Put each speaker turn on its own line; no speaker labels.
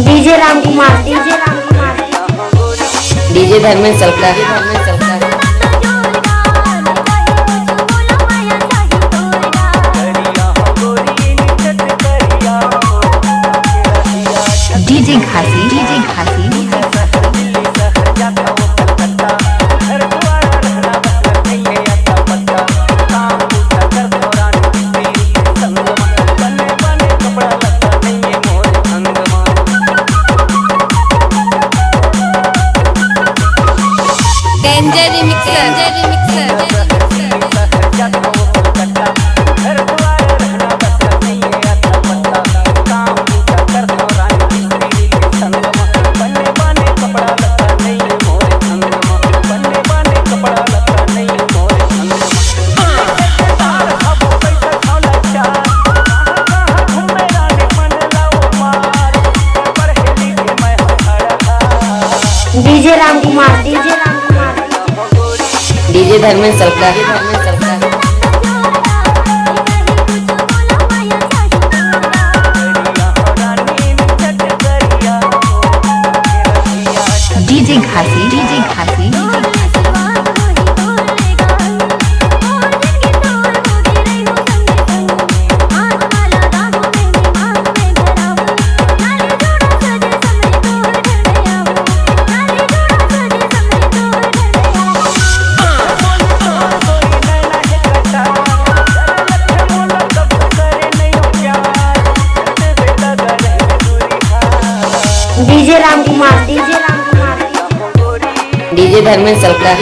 DJ Ram Kumar, DJ Ram Kumar,
DJ Dharmendra Salka.
DJ Ghasi, DJ Ghasi.
DJ Ram Kumar, DJ Ram Kumar,
DJ Dharmendra Salka.
DJ Ghasi, DJ Ghasi.
DJ Ram Kumar, DJ Ram Kumar,
DJ Dharmendra Salka.